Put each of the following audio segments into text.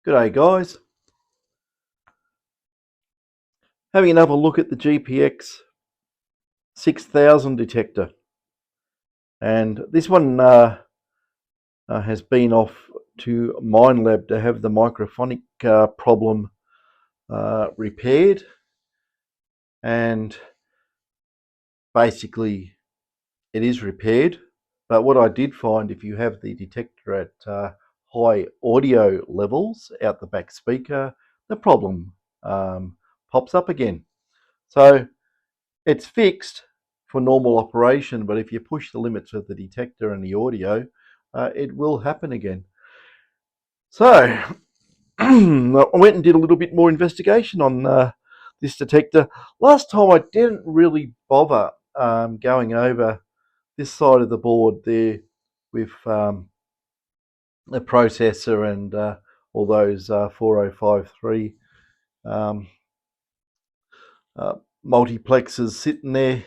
G'day guys, having another look at the GPX6000 detector, and this one has been off to Minelab to have the microphonic problem repaired, and basically it is repaired. But what I did find, if you have the detector at high audio levels out the back speaker, the problem pops up again. So it's fixed for normal operation, but if you push the limits of the detector and the audio, it will happen again. So I went and did a little bit more investigation on this detector. Last time I didn't really bother going over this side of the board there with the processor and all those 4053 multiplexers sitting there,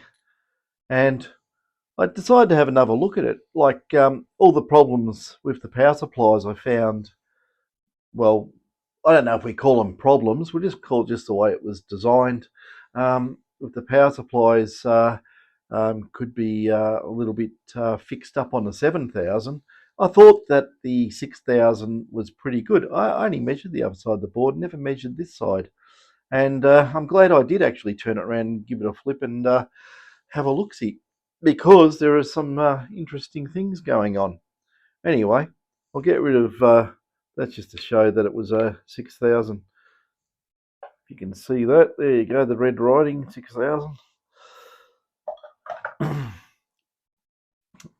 and I decided to have another look at it. Like all the problems with the power supplies I found, well, I don't know if we call them problems, we just call it just the way it was designed. With the power supplies, could be a little bit fixed up on the 7000. I thought that the 6000 was pretty good. I only measured the other side of the board, never measured this side. And I'm glad I did actually turn it around and give it a flip and have a look-see, because there are some interesting things going on. Anyway, I'll get rid of that's just to show that it was a 6000. If you can see that, there you go, the red writing, 6000.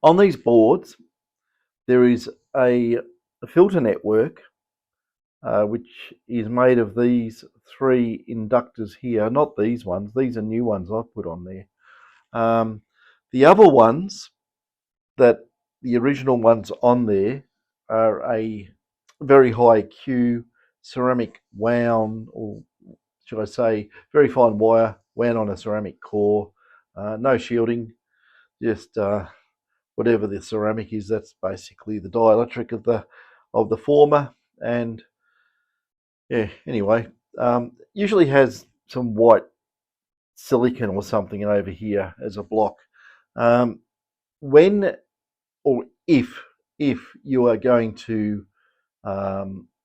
On these boards, there is a filter network which is made of these three inductors here. Not these ones, these are new ones I've put on there. The other ones, that the original ones on there, are a very high Q ceramic wound, or should I say very fine wire wound on a ceramic core, no shielding, just whatever the ceramic is, that's basically the dielectric of the former. And yeah, anyway, usually has some white silicon or something over here as a block. When or if you are going to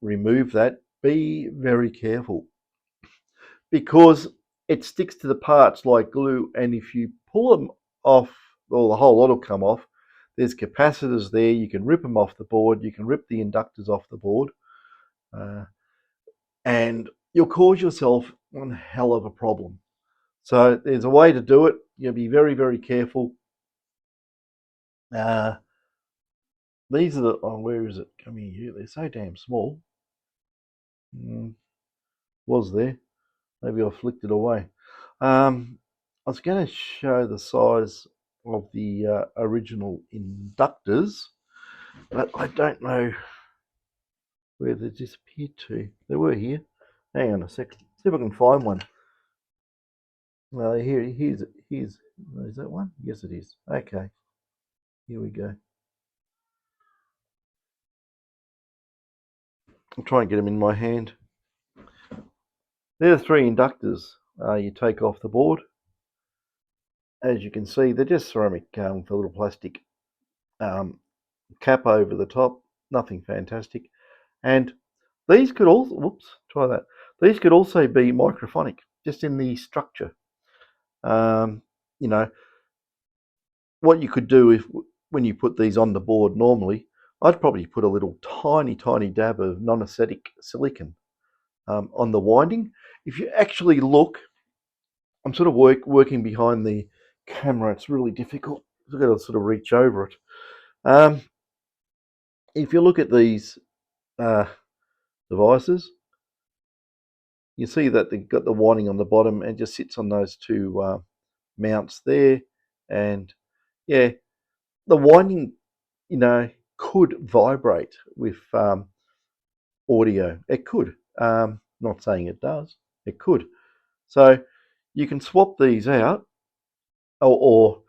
remove that, be very careful, because it sticks to the parts like glue, and if you pull them off, well, the whole lot will come off. There's capacitors there, you can rip them off the board, you can rip the inductors off the board, and you'll cause yourself one hell of a problem. So there's a way to do it. You'll be very, very careful. These are the, oh, where is it? Come here, they're so damn small. Was there? Maybe I flicked it away. I was going to show the size of the original inductors, but I don't know where they disappeared to. They were here. Hang on a second. See if I can find one. Well, here's is that one? Yes, it is. Okay, here we go. I'll try and get them in my hand. There are three inductors you take off the board. As you can see, they're just ceramic with a little plastic cap over the top. Nothing fantastic. And these could also, whoops, try that. These could also be microphonic, just in the structure. You know, what you could do if, when you put these on the board normally, I'd probably put a little tiny dab of non-acidic silicon on the winding. If you actually look, I'm sort of working behind the camera. It's really difficult. I've got to sort of reach over it. If you look at these devices, you see that they've got the winding on the bottom and just sits on those two mounts there. And yeah, the winding, could vibrate with audio. It could. Not saying it does. It could. So you can swap these out, or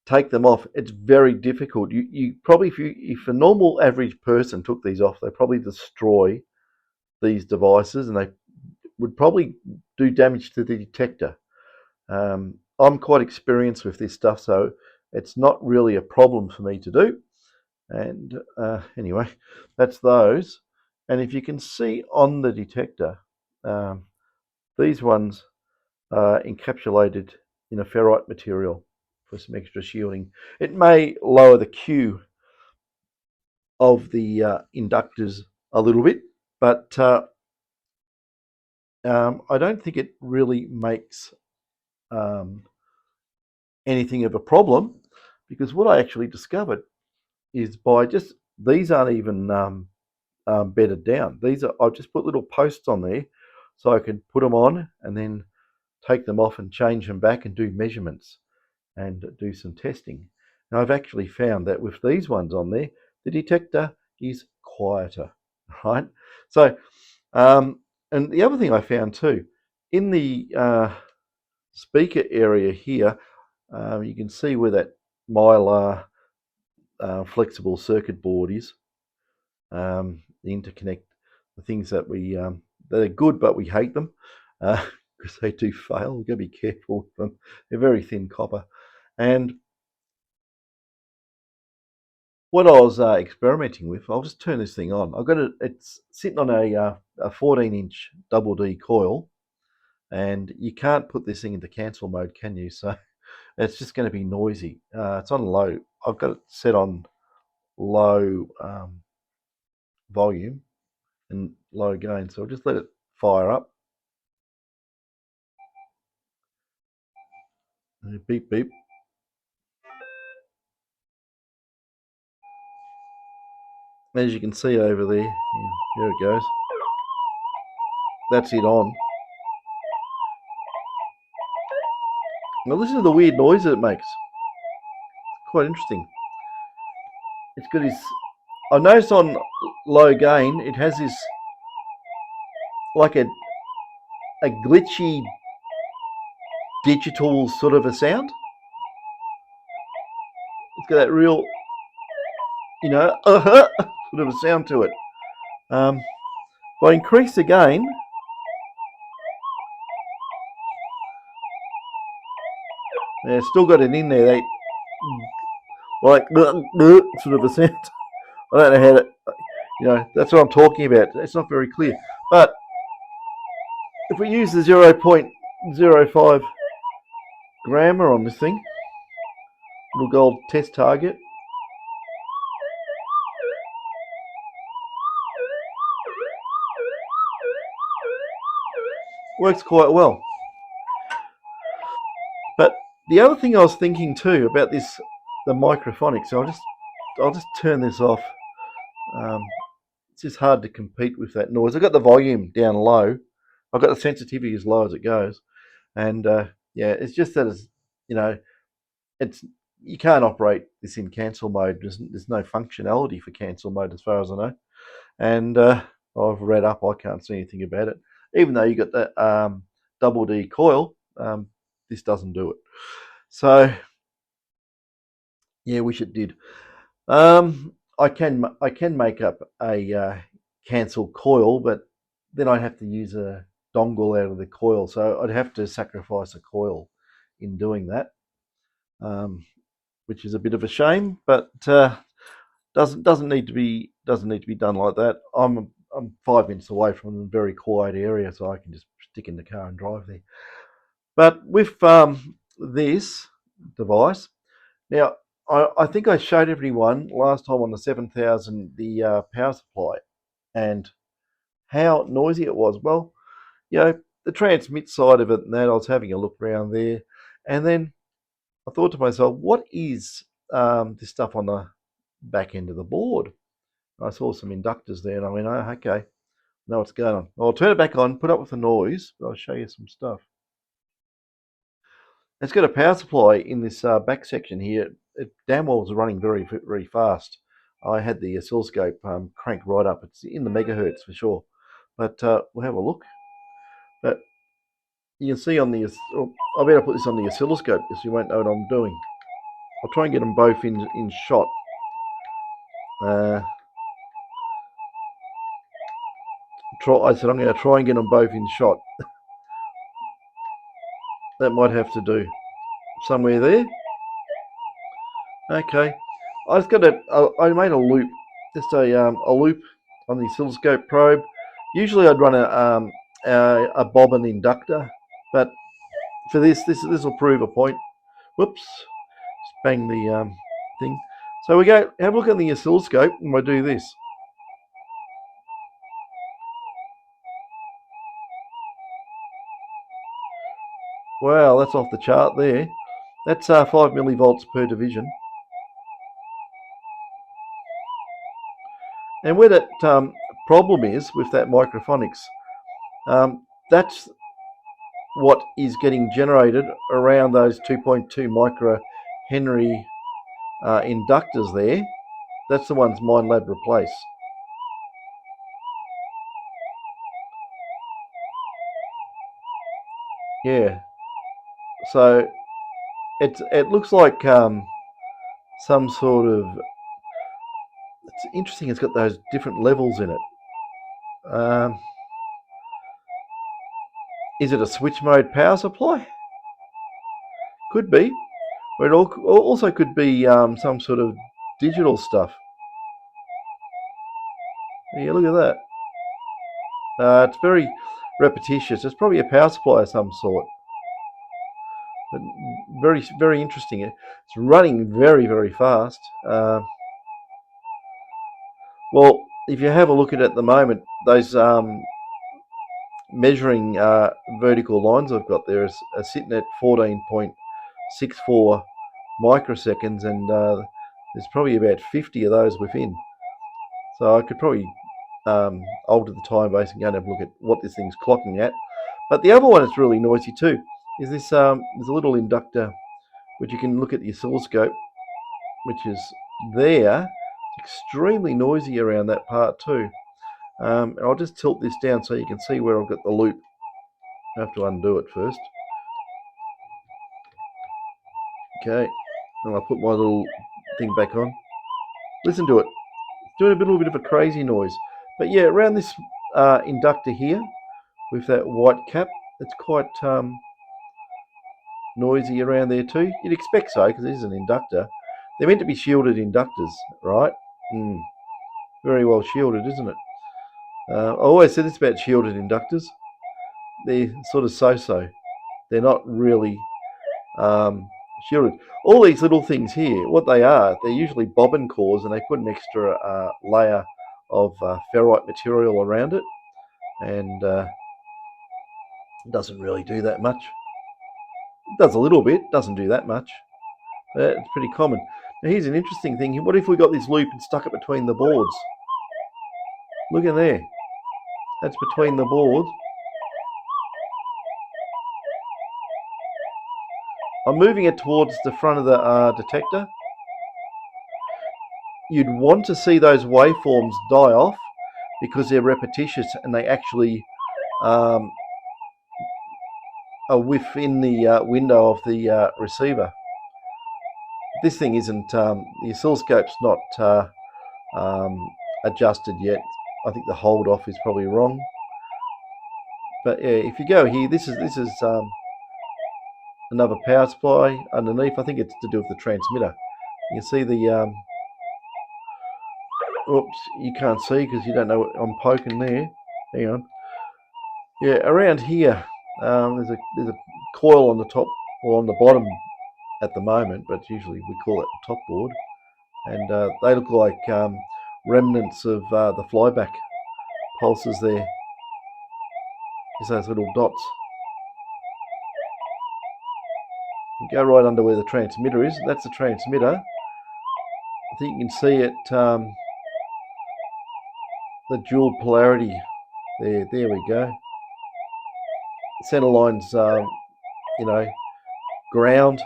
take them off, it's very difficult. You probably, if a normal average person took these off, they probably destroy these devices, and they would probably do damage to the detector. I'm quite experienced with this stuff, so it's not really a problem for me to do. And anyway, that's those. And if you can see on the detector, these ones are encapsulated in a ferrite material for some extra shielding. It may lower the Q of the inductors a little bit, but I don't think it really makes anything of a problem, because what I actually discovered is by just, these aren't even bedded down. These are, I've just put little posts on there so I can put them on and then take them off and change them back and do measurements and do some testing. And I've actually found that with these ones on there, the detector is quieter, right? So, and the other thing I found too, in the speaker area here, you can see where that Mylar flexible circuit board is. The interconnect, the things that we that are good, but we hate them because they do fail. We've got to be careful with them. They're very thin copper. And what I was experimenting with, I'll just turn this thing on. I've got it. It's sitting on a 14-inch double D coil, and you can't put this thing into cancel mode, can you? So it's just going to be noisy. It's on low. I've got it set on low volume and low gain, so I'll just let it fire up. Beep beep. As you can see over there, there it goes. That's it on. Now listen to the weird noise that it makes. Quite interesting. It's got this. I noticed on low gain, it has this like a glitchy digital sort of a sound. It's got that real, sort of a sound to it. If I increase the gain, yeah, still got it in there. They like sort of a sound. I don't know how to, that's what I'm talking about. It's not very clear. But if we use the 0.05 grammer on this thing, little gold test target, works quite well. But the other thing I was thinking too about this, the microphonics, so I'll just turn this off. It's just hard to compete with that noise. I've got the volume down low. I've got the sensitivity as low as it goes. And yeah, it's just that it's you can't operate this in cancel mode. There's no functionality for cancel mode as far as I know. And I've read up, I can't see anything about it. Even though you got that double D coil, this doesn't do it. So yeah, wish it did. I can make up a cancel coil, but then I'd have to use a dongle out of the coil, so I'd have to sacrifice a coil in doing that, which is a bit of a shame, but doesn't need to be done like that. I'm 5 minutes away from a very quiet area, so I can just stick in the car and drive there. But with this device, now I think I showed everyone last time on the 7000 the power supply and how noisy it was. Well, the transmit side of it and that, I was having a look around there, and then I thought to myself, what is this stuff on the back end of the board? I saw some inductors there, and I went, oh, okay, know what's going on. I'll turn it back on, put up with the noise, but I'll show you some stuff. It's got a power supply in this back section here. It damn well was running very, very fast. I had the oscilloscope cranked right up. It's in the megahertz for sure. But we'll have a look. But you can see on the, I better put this on the oscilloscope because you won't know what I'm doing. I'll try and get them both in shot. I said I'm going to try and get them both in shot. That might have to do. Somewhere there. Okay. I just got I made a loop, just a loop on the oscilloscope probe. Usually I'd run a bobbin inductor, but for this will prove a point. Whoops, just bang the thing. So we go have a look at the oscilloscope, and we'll do this. Wow, that's off the chart there. That's 5 millivolts per division. And where that problem is with that microphonics, that's what is getting generated around those 2.2 microhenry inductors there. That's the ones Minelab replace. Yeah. So it looks like some sort of. It's interesting. It's got those different levels in it. Is it a switch mode power supply? Could be. But it also could be some sort of digital stuff. Yeah, look at that. It's very repetitious. It's probably a power supply of some sort. But very, very interesting. It's running very, very fast. Well, if you have a look at it at the moment, those measuring vertical lines I've got there are sitting at 14.64 microseconds, and there's probably about 50 of those within. So I could probably alter the time base and go and have a look at what this thing's clocking at. But the other one that's really noisy too is this. There's a little inductor which you can look at the oscilloscope, which is there. It's extremely noisy around that part too. And I'll just tilt this down so you can see where I've got the loop. I have to undo it first. Okay, and I'll put my little thing back on. Listen to it. It's doing a little bit of a crazy noise. But yeah, around this inductor here, with that white cap, it's quite noisy around there too. You'd expect so, because this is an inductor. They're meant to be shielded inductors, right? Very well shielded, isn't it? I always said this about shielded inductors. They're sort of so-so. They're not really shielded. All these little things here, what they are, they're usually bobbin cores, and they put an extra layer of ferrite material around it, and it doesn't really do that much. It does a little bit, doesn't do that much. It's pretty common. Now here's an interesting thing. What if we got this loop and stuck it between the boards? Look in there. That's between the boards. I'm moving it towards the front of the detector. You'd want to see those waveforms die off because they're repetitious and they actually are within the window of the receiver. This thing isn't, the oscilloscope's not adjusted yet. I think the hold off is probably wrong. But yeah, if you go here, this is another power supply underneath. I think it's to do with the transmitter. You can see the oops, you can't see because you don't know what I'm poking there. Hang on. Yeah, around here, there's a coil on the top or on the bottom at the moment, but usually we call it the top board, and they look like remnants of the flyback pulses there. Just those little dots. You go right under where the transmitter is. That's the transmitter. I think you can see it, the dual polarity there. There we go. Center line's, ground,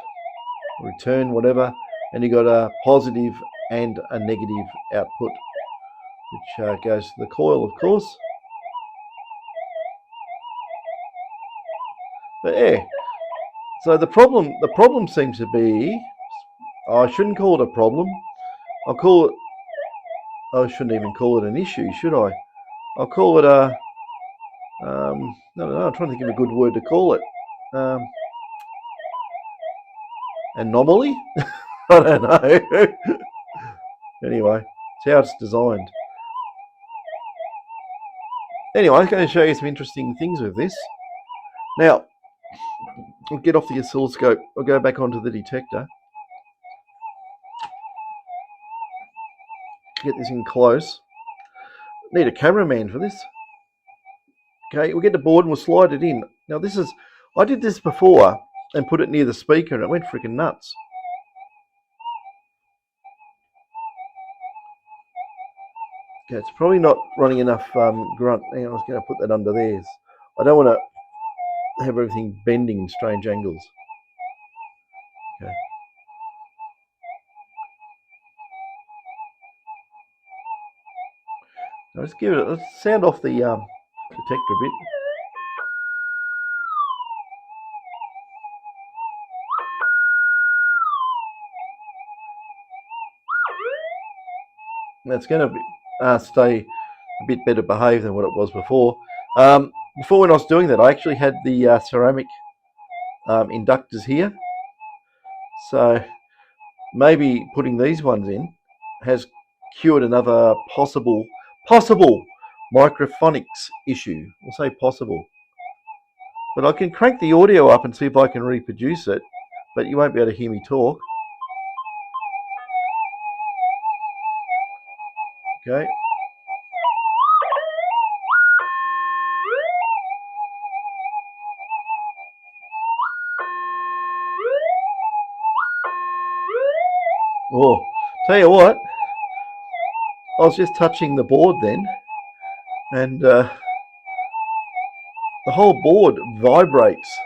return, whatever, and you got a positive and a negative output, which goes to the coil, of course. But yeah, so the problem seems to be I shouldn't call it a problem. I'll call it, I shouldn't even call it an issue, should I? I'll call it a, no, I'm trying to think of a good word to call it. Anomaly? I don't know. Anyway, it's how it's designed. Anyway, I'm going to show you some interesting things with this. Now, I'll get off the oscilloscope. I'll go back onto the detector. Get this in close. Need a cameraman for this. Okay, we'll get the board and we'll slide it in. Now this is, I did this before and put it near the speaker and it went freaking nuts. Okay, it's probably not running enough grunt. Hang on, I was going to put that under there. I don't want to have everything bending in strange angles. Okay. Now let's sound off the detector a bit. That's going to stay a bit better behaved than what it was before. Before when I was doing that, I actually had the ceramic inductors here. So maybe putting these ones in has cured another possible microphonics issue. We'll say possible. But I can crank the audio up and see if I can reproduce it, but you won't be able to hear me talk. Okay. Oh, tell you what, I was just touching the board then, and the whole board vibrates.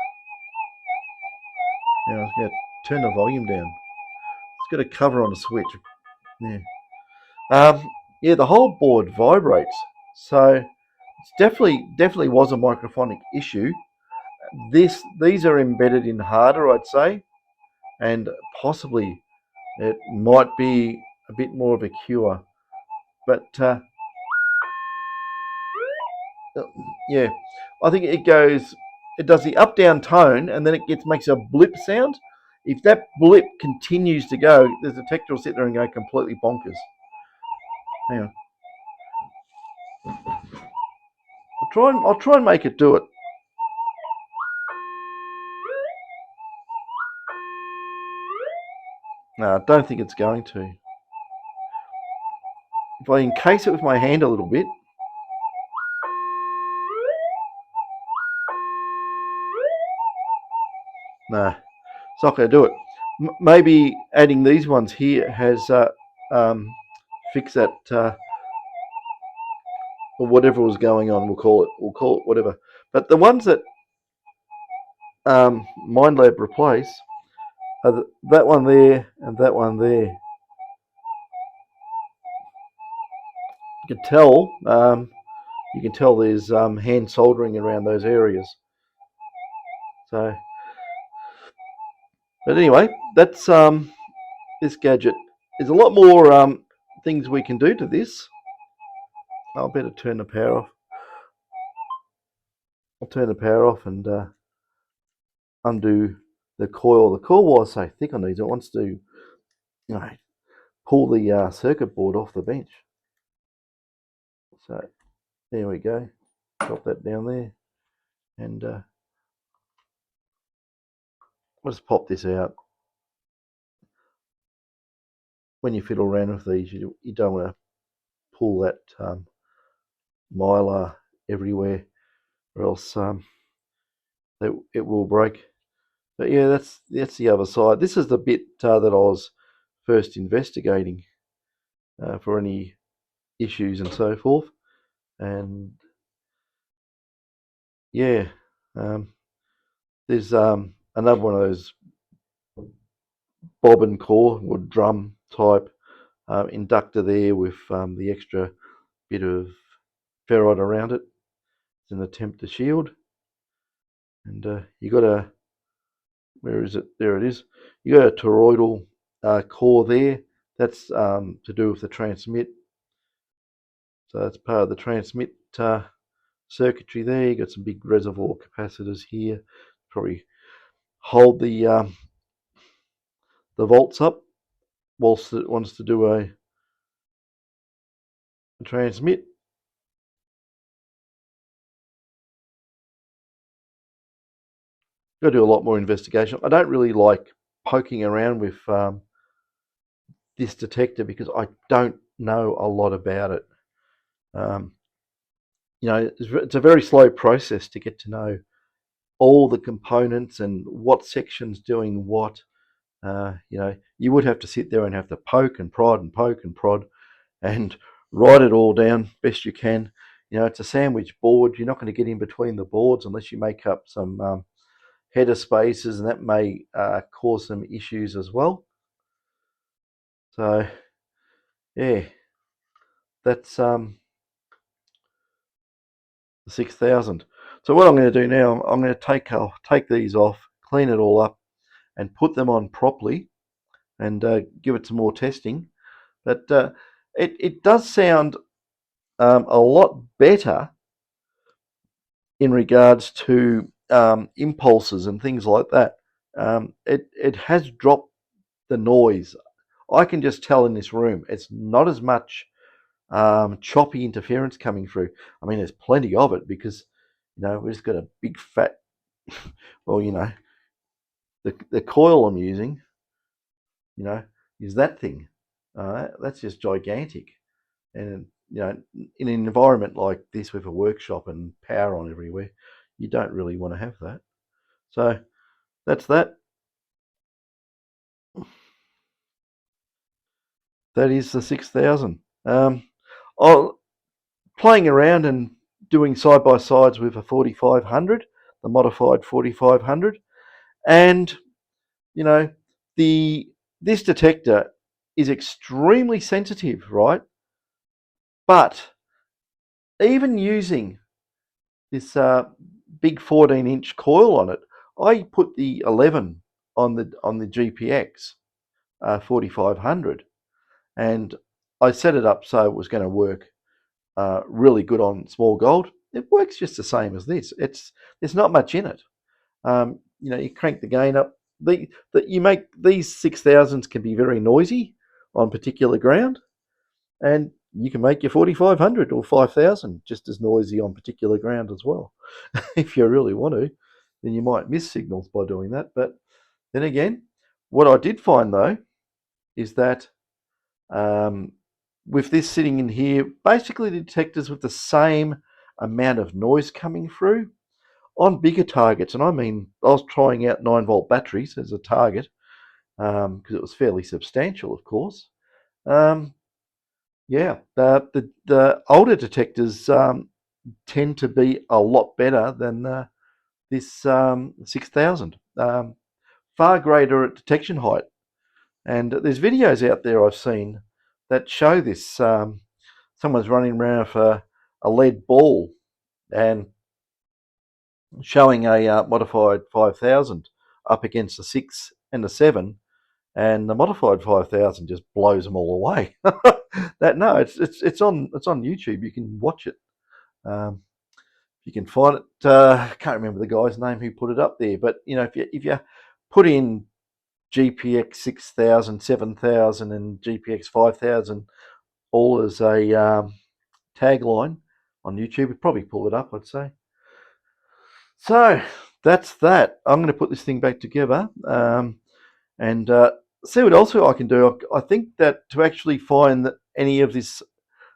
Now I was going to turn the volume down. It's got a cover on the switch. Yeah. Yeah, the whole board vibrates. So it's definitely was a microphonic issue. These are embedded in harder, I'd say, and possibly it might be a bit more of a cure. But yeah, I think it does the up down tone, and then it makes a blip sound. If that blip continues to go, the detector will sit there and go completely bonkers. Hang on. I'll try and make it do it. No, I don't think it's going to. If I encase it with my hand a little bit, no, it's not going to do it. Maybe adding these ones here has fixed that or whatever was going on. We'll call it whatever. But the ones that Minelab replace are that one there and that one there. You can tell there's hand soldering around those areas. So, but anyway, that's this gadget. There's a lot more things we can do to this. I'll better turn the power off. I'll turn the power off and undo the coil. The coil wire is so thick on these, it wants to pull the circuit board off the bench. So there we go. Drop that down there, and let's pop this out. When you fiddle around with these, you don't want to pull that mylar everywhere, or else it will break. But yeah, that's the other side. This is the bit that I was first investigating for any issues and so forth. And yeah, there's another one of those bobbin core or drum type inductor there with the extra bit of ferrite around it. It's an attempt to shield. And you got a, where is it? There it is. You got a toroidal core there. That's to do with the transmit. So that's part of the transmit circuitry there. You've got some big reservoir capacitors here. Probably hold the volts up whilst it wants to do a transmit. Got to do a lot more investigation. I don't really like poking around with this detector because I don't know a lot about it. It's a very slow process to get to know all the components and what section's doing what. You would have to sit there and have to poke and prod and poke and prod and write it all down best you can. It's a sandwich board. You're not going to get in between the boards unless you make up some header spaces, and that may cause some issues as well. So, yeah, that's the 6000. So what I'm going to do now, I'm going to take these off, clean it all up, and put them on properly, and give it some more testing. But it does sound a lot better in regards to impulses and things like that. It has dropped the noise. I can just tell in this room it's not as much choppy interference coming through. I mean, there's plenty of it because we've just got a big fat. Well, the coil I'm using, is that thing. That's just gigantic, and in an environment like this with a workshop and power on everywhere, you don't really want to have that. So that's that. That is the 6000. Playing around and doing side by sides with a 4500, the modified 4500, and you know this detector is extremely sensitive, right? But even using this big 14-inch coil on it, I put the 11 on the GPX 4500, and I set it up so it was going to work really good on small gold. It works just the same as this. There's not much in it. You crank the gain up. You make these 6000s can be very noisy on particular ground, and you can make your 4500 or 5000 just as noisy on particular ground as well. If you really want to, then you might miss signals by doing that. But then again, what I did find though is that with this sitting in here, basically the detectors with the same amount of noise coming through on bigger targets. And I mean, I was trying out 9-volt batteries as a target because it was fairly substantial, of course. The older detectors tend to be a lot better than this 6000. Far greater at detection height. And there's videos out there I've seen that show this. Someone's running around for a lead ball and showing a modified 5000 up against the 6 and the 7, and the modified 5000 just blows them all away. It's on YouTube. You can watch it. You can find it. I can't remember the guy's name who put it up there, but if you put in GPX6000, 7000, and GPX5000 all as a tagline on YouTube, you'd probably pull it up, I'd say. So that's that. I'm going to put this thing back together and see what else I can do. I think that to actually find that any of this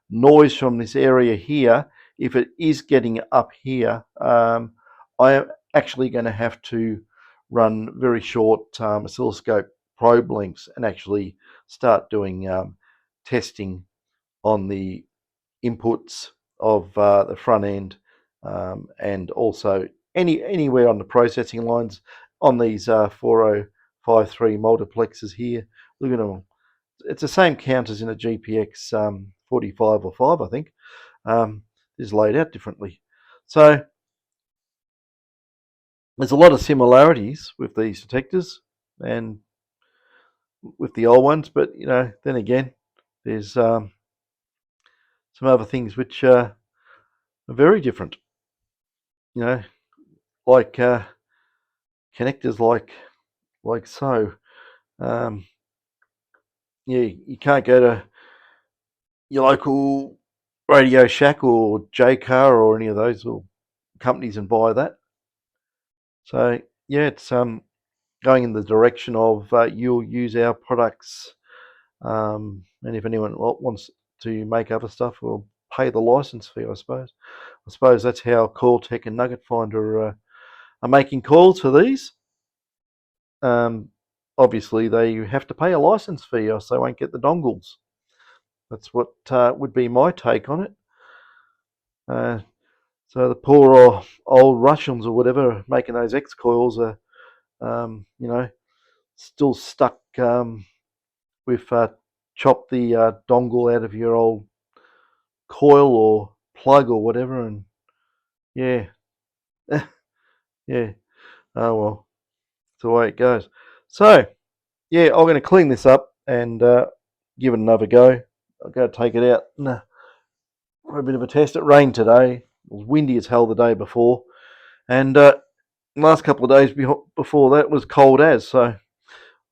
noise from this area here, if it is getting up here, I am actually going to have to run very short oscilloscope probe lengths and actually start doing testing on the inputs of the front end and also anywhere on the processing lines on these 4053 multiplexers here. Look at them. It's the same count as in a GPX 45 or 5, I think. Is laid out differently. So there's a lot of similarities with these detectors, and with the old ones, but then again, there's some other things which are very different. Like connectors, like so. Um, yeah, you can't go to your local Radio Shack or J-Car or any of those companies and buy that. So yeah, it's going in the direction of you'll use our products, and if anyone wants to make other stuff, we'll pay the license fee, I suppose. I suppose that's how CoilTech and Nugget Finder are making calls for these. Obviously, they have to pay a license fee, or so they won't get the dongles. That's what would be my take on it. So the poor old Russians or whatever making those X coils are, still stuck with chop the dongle out of your old coil or plug or whatever, and yeah, yeah. Oh well, it's the way it goes. So yeah, I'm going to clean this up and give it another go. I'll go take it out for a bit of a test. It rained today. It was windy as hell the day before, and last couple of days before that was cold as. So I'm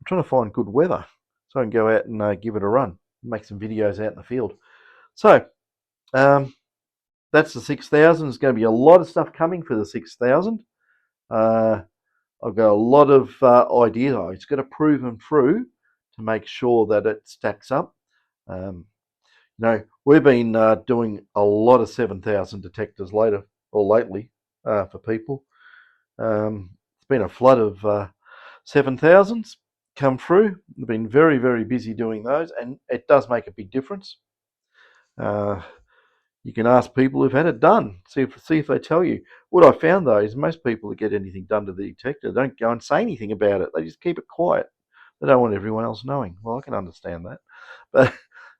trying to find good weather so I can go out and give it a run, make some videos out in the field. So that's the 6000. There's going to be a lot of stuff coming for the 6000. I've got a lot of ideas. I just got to prove them through to make sure that it stacks up. We've been doing a lot of 7000 detectors lately for people. It's been a flood of 7000s come through. We've been very, very busy doing those, and it does make a big difference. You can ask people who've had it done, see if they tell you. What I found though is most people that get anything done to the detector don't go and say anything about it. They just keep it quiet. They don't want everyone else knowing. Well, I can understand that, but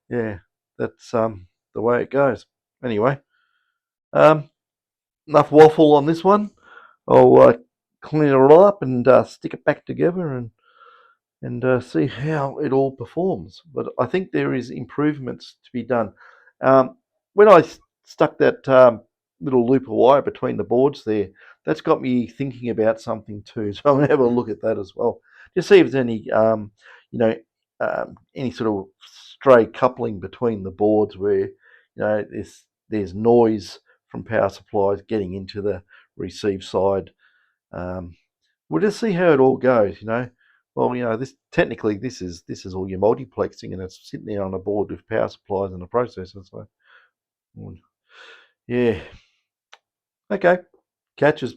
yeah, that's the way it goes. Anyway, enough waffle on this one. I'll clean it all up and stick it back together and see how it all performs. But I think there is improvements to be done. When I stuck that little loop of wire between the boards there, that's got me thinking about something too. So I'm going to have a look at that as well. Just see if there's any, any sort of stray coupling between the boards where, there's noise from power supplies getting into the receive side. We'll just see how it all goes. Well, this is all your multiplexing, and it's sitting there on a board with power supplies and a processor. So, yeah, okay, catches.